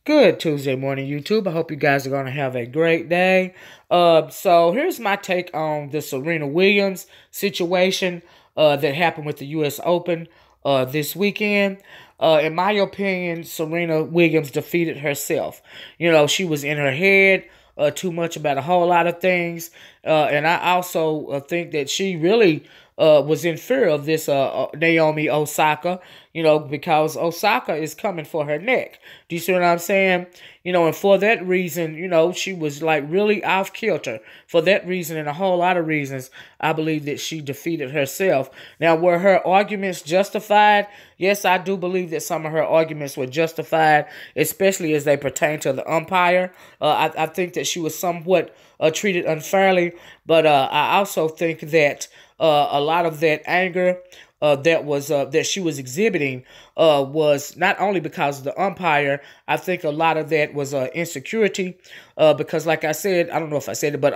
Good Tuesday morning, YouTube. I hope you guys are going to have a great day. So here's my take on the Serena Williams situation that happened with the U.S. Open this weekend. In my opinion, Serena Williams defeated herself. You know, she was in her head too much about a whole lot of things. And I also think that she really was in fear of this Naomi Osaka, you know, because Osaka is coming for her neck. Do you see what I'm saying? You know, and for that reason, you know, she was like really off kilter. For that reason and a whole lot of reasons, I believe that she defeated herself. Now, were her arguments justified? Yes, I do believe that some of her arguments were justified, especially as they pertain to the umpire. I think that she was somewhat treated unfairly, but I also think that a lot of that anger that she was exhibiting was not only because of the umpire. I think a lot of that was insecurity because, like I said, I don't know if I said it, but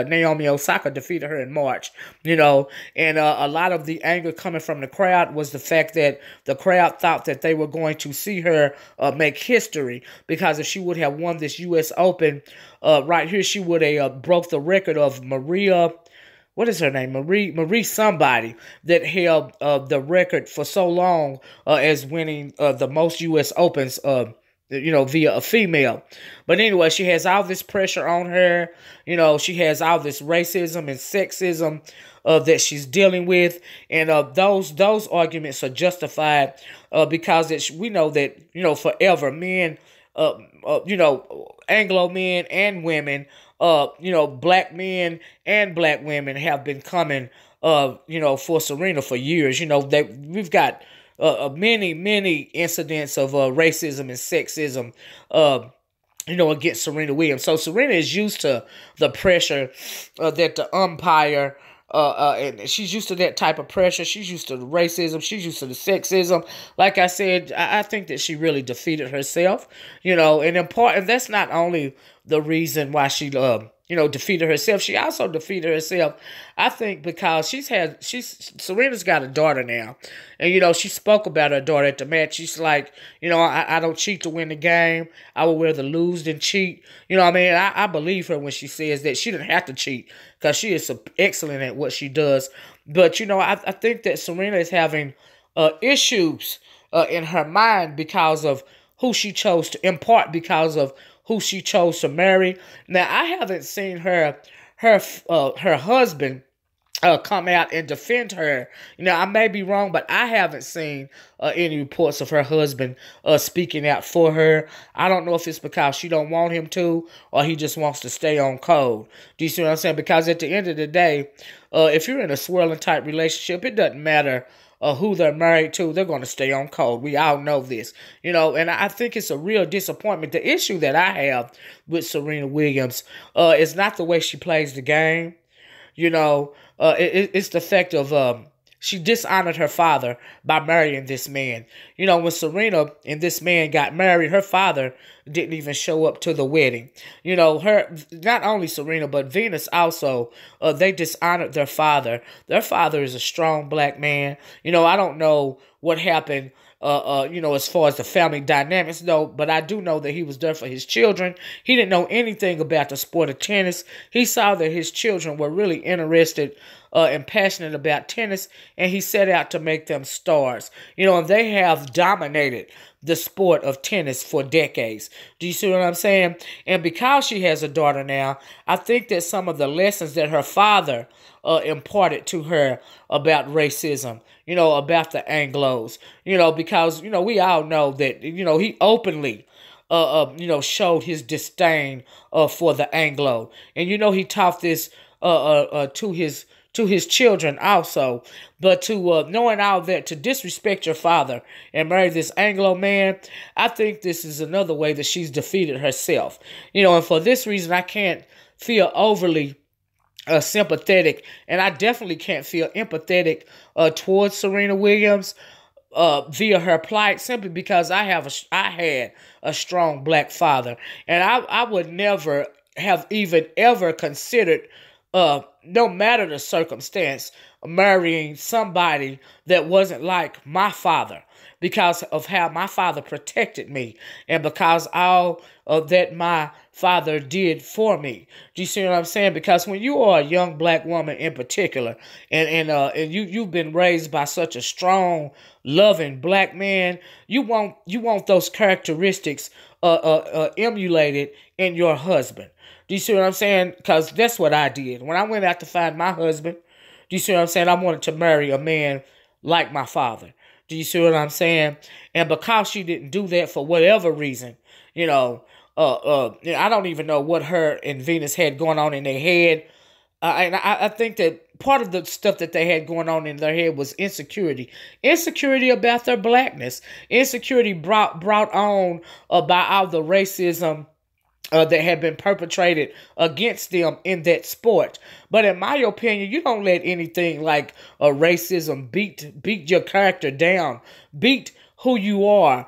Naomi Osaka defeated her in March, you know, and a lot of the anger coming from the crowd was the fact that the crowd thought that they were going to see her make history, because if she would have won this U.S. Open right here, she would have broke the record of Maria. What is her name? Marie somebody that held the record for so long as winning the most U.S. Opens, you know, via a female. But anyway, she has all this pressure on her. You know, she has all this racism and sexism that she's dealing with. And those arguments are justified because we know that, you know, forever men, you know, Anglo men and women, you know, black men and black women have been coming, you know, for Serena for years. You know, we've got many incidents of racism and sexism, you know, against Serena Williams. So Serena is used to the pressure that the umpire. And she's used to that type of pressure. She's used to the racism. She's used to the sexism. Like I said, I think that she really defeated herself, you know, and in part, and that's not only the reason why she, you know, defeated herself. She also defeated herself, I think, because Serena's got a daughter now. And, you know, she spoke about her daughter at the match. She's like, you know, I don't cheat to win the game. I would rather lose than cheat. You know what I mean? I believe her when she says that she didn't have to cheat because she is so excellent at what she does. But, you know, I think that Serena is having issues in her mind because of who she chose to, in part because of who she chose to marry. Now, I haven't seen her husband come out and defend her. You know, I may be wrong, but I haven't seen any reports of her husband speaking out for her. I don't know if it's because she don't want him to, or he just wants to stay on code. Do you see what I'm saying? Because at the end of the day, if you're in a swirling type relationship, it doesn't matter who they're married to, they're going to stay on code. We all know this, you know, and I think it's a real disappointment. The issue that I have with Serena Williams is not the way she plays the game. You know, it's the fact of she dishonored her father by marrying this man. You know, when Serena and this man got married, her father didn't even show up to the wedding. You know, not only Serena, but Venus also, they dishonored their father. Their father is a strong black man. You know, I don't know what happened, you know, as far as the family dynamics, though, but I do know that he was there for his children. He didn't know anything about the sport of tennis. He saw that his children were really interested and passionate about tennis, and he set out to make them stars. You know, and they have dominated the sport of tennis for decades. Do you see what I'm saying? And because she has a daughter now, I think that some of the lessons that her father imparted to her about racism, you know, about the Anglos, you know, because, you know, we all know that, you know, he openly, you know, showed his disdain for the Anglo. And, you know, he taught this to his children also. But to knowing all that, to disrespect your father and marry this Anglo man, I think this is another way that she's defeated herself. You know, and for this reason, I can't feel overly sympathetic, and I definitely can't feel empathetic towards Serena Williams via her plight, simply because I had a strong black father, and I would never have even ever considered, no matter the circumstance, marrying somebody that wasn't like my father. because of how my father protected me and because all of that my father did for me. Do you see what I'm saying? Because when you are a young black woman in particular, and you've been raised by such a strong, loving black man, you want those characteristics emulated in your husband. Do you see what I'm saying? Because that's what I did. When I went out to find my husband, do you see what I'm saying? I wanted to marry a man like my father. Do you see what I'm saying? And because she didn't do that for whatever reason, you know, I don't even know what her and Venus had going on in their head. And I think that part of the stuff that they had going on in their head was insecurity. Insecurity about their blackness. Insecurity brought on by all the racism that had been perpetrated against them in that sport. But in my opinion, you don't let anything like racism beat your character down, beat who you are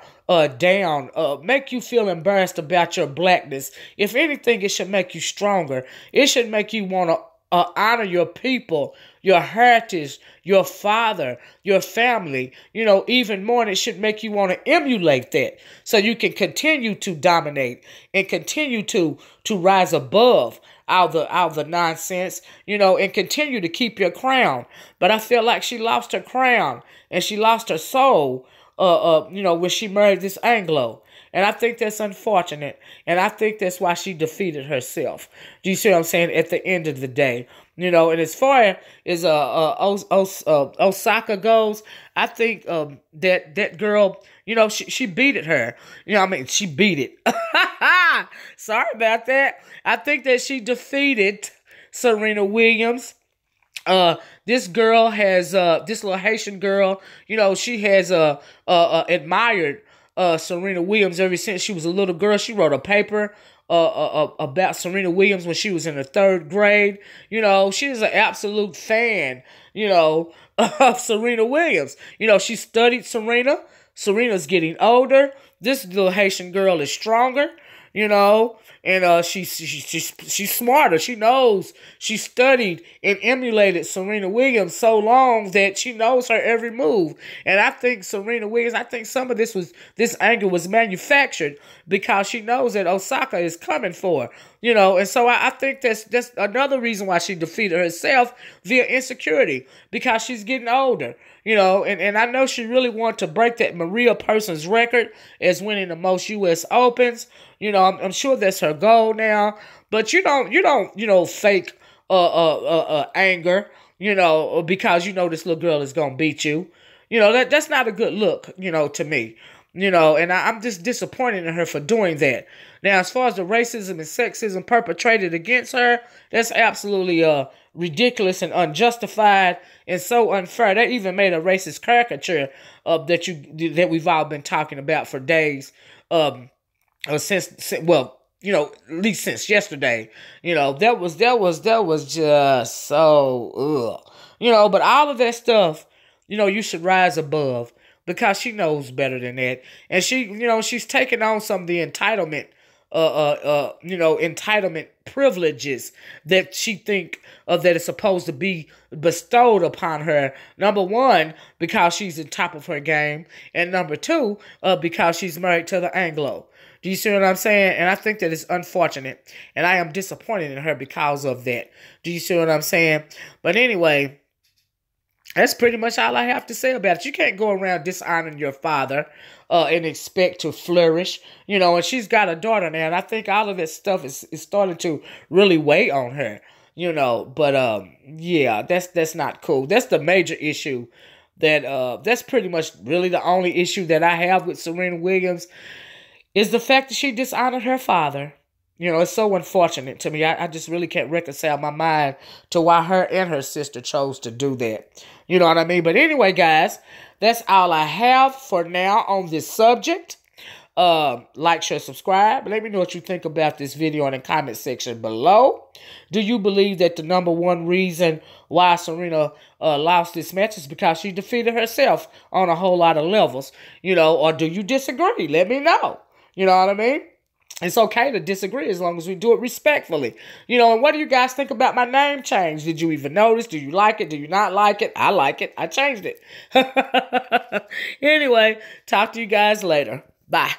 down, make you feel embarrassed about your blackness. If anything, it should make you stronger. It should make you want to honor your people, your heritage, your father, your family, even more. And it should make you want to emulate that so you can continue to dominate and continue to rise above all the nonsense, and continue to keep your crown. But I feel like she lost her crown and she lost her soul, when she married this Anglo. And I think that's unfortunate. And I think that's why she defeated herself. Do you see what I'm saying? At the end of the day. And as far as Osaka goes, I think that girl, she beat it her. She beat it. Sorry about that. I think that she defeated Serena Williams. This girl has, this little Haitian girl, she has admired Serena Williams ever since she was a little girl. She wrote a paper about Serena Williams when she was in the 3rd grade. She's an absolute fan, of Serena Williams. She studied Serena. Serena's getting older. This little Haitian girl is stronger, and she's smarter. She knows. She studied and emulated Serena Williams so long that she knows her every move. And I think Serena Williams, I think some of this anger was manufactured because she knows that Osaka is coming for her. And so I think that's another reason why she defeated herself via insecurity, because she's getting older. And I know she really wanted to break that Maria Person's record as winning the most U.S. Opens. I'm sure that's her goal now. But you don't fake anger, because this little girl is gonna beat you. That's not a good look, to me. And I'm just disappointed in her for doing that. Now, as far as the racism and sexism perpetrated against her, that's absolutely ridiculous and unjustified and so unfair. They even made a racist caricature that we've all been talking about for days, since at least since yesterday. That was just so but all of that stuff, you should rise above, because she knows better than that. And she's taking on some of the entitlement privileges that she think that is supposed to be bestowed upon her. Number one, because she's on top of her game, and number two, because she's married to the Anglo. Do you see what I'm saying? And I think that it's unfortunate, and I am disappointed in her because of that. Do you see what I'm saying? But anyway, that's pretty much all I have to say about it. You can't go around dishonoring your father and expect to flourish. And she's got a daughter now, and I think all of that stuff is starting to really weigh on her. But yeah, that's not cool. That's the major issue. That's pretty much really the only issue that I have with Serena Williams, is the fact that she dishonored her father. It's so unfortunate to me. I just really can't reconcile my mind to why her and her sister chose to do that. You know what I mean? But anyway, guys, that's all I have for now on this subject. Like, share, subscribe. Let me know what you think about this video in the comment section below. Do you believe that the number one reason why Serena lost this match is because she defeated herself on a whole lot of levels? Or do you disagree? Let me know. You know what I mean? It's okay to disagree as long as we do it respectfully. You know, and what do you guys think about my name change? Did you even notice? Do you like it? Do you not like it? I like it. I changed it. Anyway, talk to you guys later. Bye.